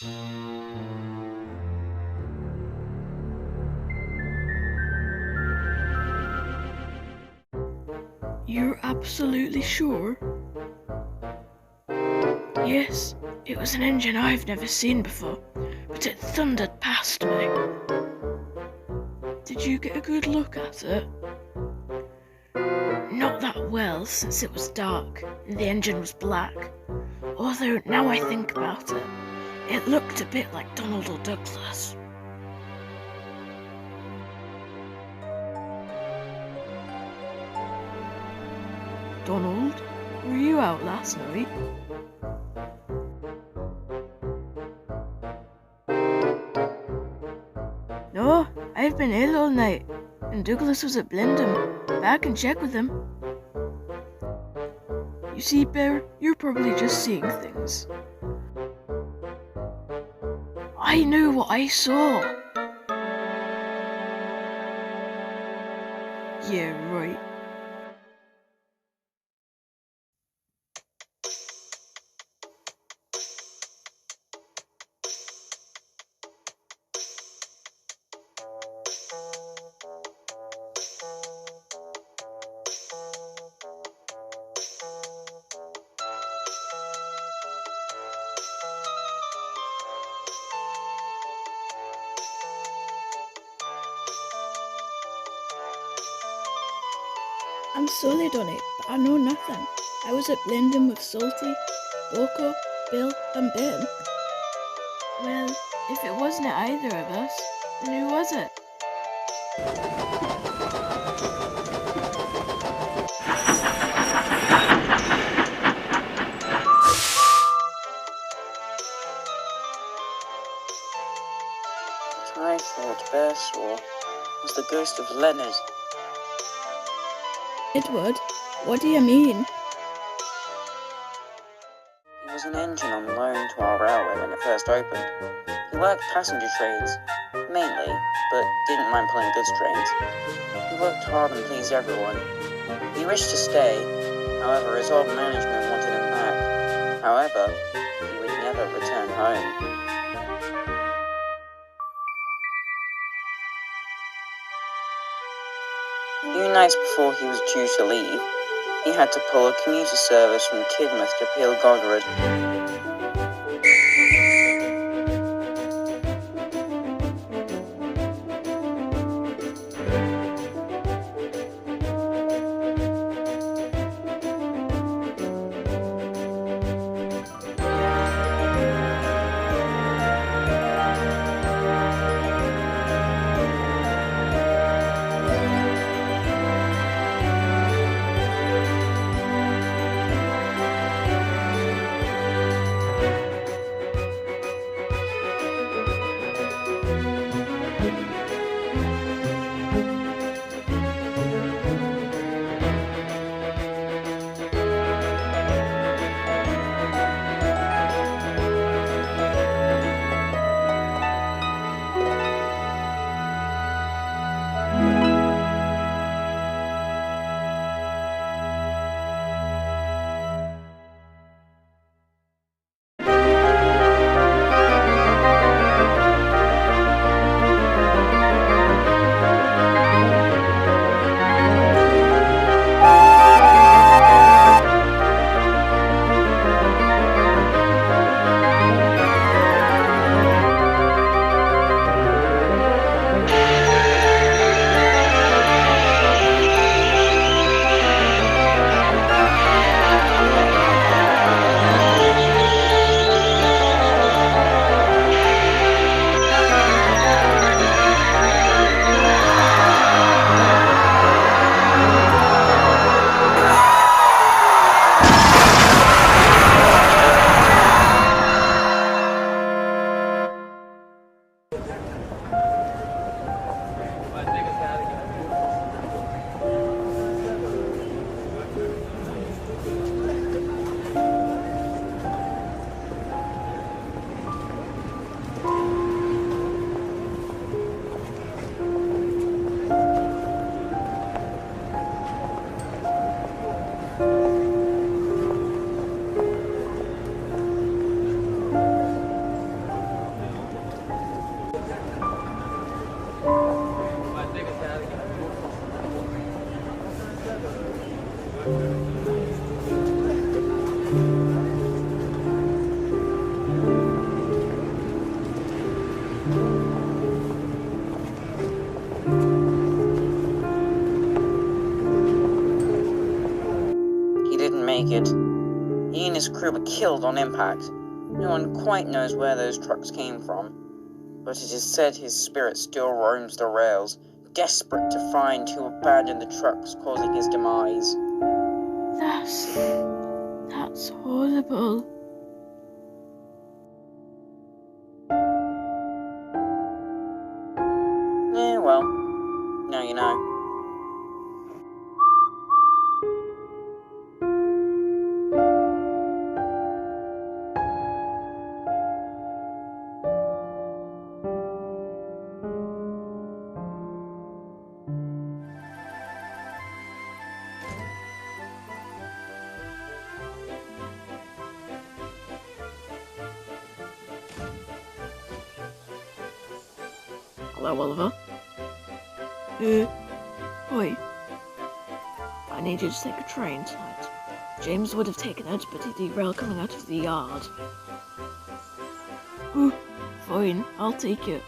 You're absolutely sure? Yes, it was an engine I've never seen before, but it thundered past me. Did you get a good look at it? Not that well, since it was dark and the engine was black. Although, now I think about it, it looked a bit like Donald or Douglas. Donald, were you out last night? No, I've been ill all night, and Douglas was at Blindham, but I can check with him. You see, Bear, you're probably just seeing things. I know what I saw. Yeah, right. I'm solid on it, but I know nothing. I was at Blendon with Salty, Boko, Bill, and Ben. Well, if it wasn't either of us, then who was it? What I thought Bear saw was the ghost of Leonard. Edward, what do you mean? He was an engine on loan to our railway when it first opened. He worked passenger trains, mainly, but didn't mind pulling goods trains. He worked hard and pleased everyone. He wished to stay, however his old management wanted him back. However, he would never return home. A few nights before he was due to leave, he had to pull a commuter service from Kidmouth to Peelgoggered. naked. He and his crew were killed on impact. No one quite knows where those trucks came from, but it is said his spirit still roams the rails, desperate to find who abandoned the trucks, causing his demise. That's horrible. Yeah, well, now you know. Hello, Oliver. Oi. I need you to take a train tonight. James would have taken it, but he derailed coming out of the yard. Fine, I'll take it.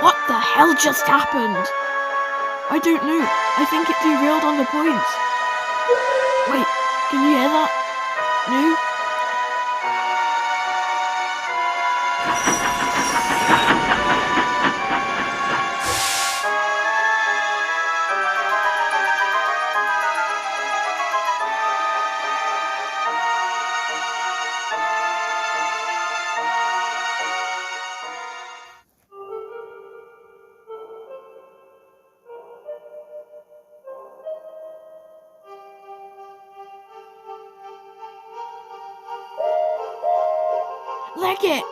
What the hell just happened? I don't know. I think it derailed on the points. Wait, can you hear that? No? Leg it!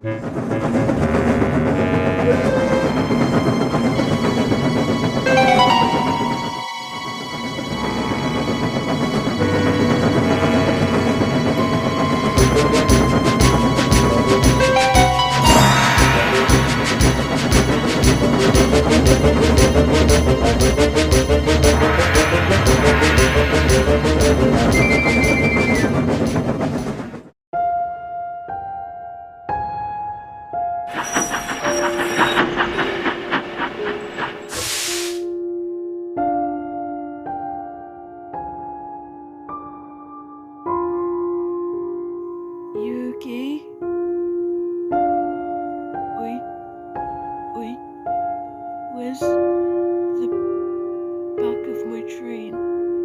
Yuki? Where's the back of my train?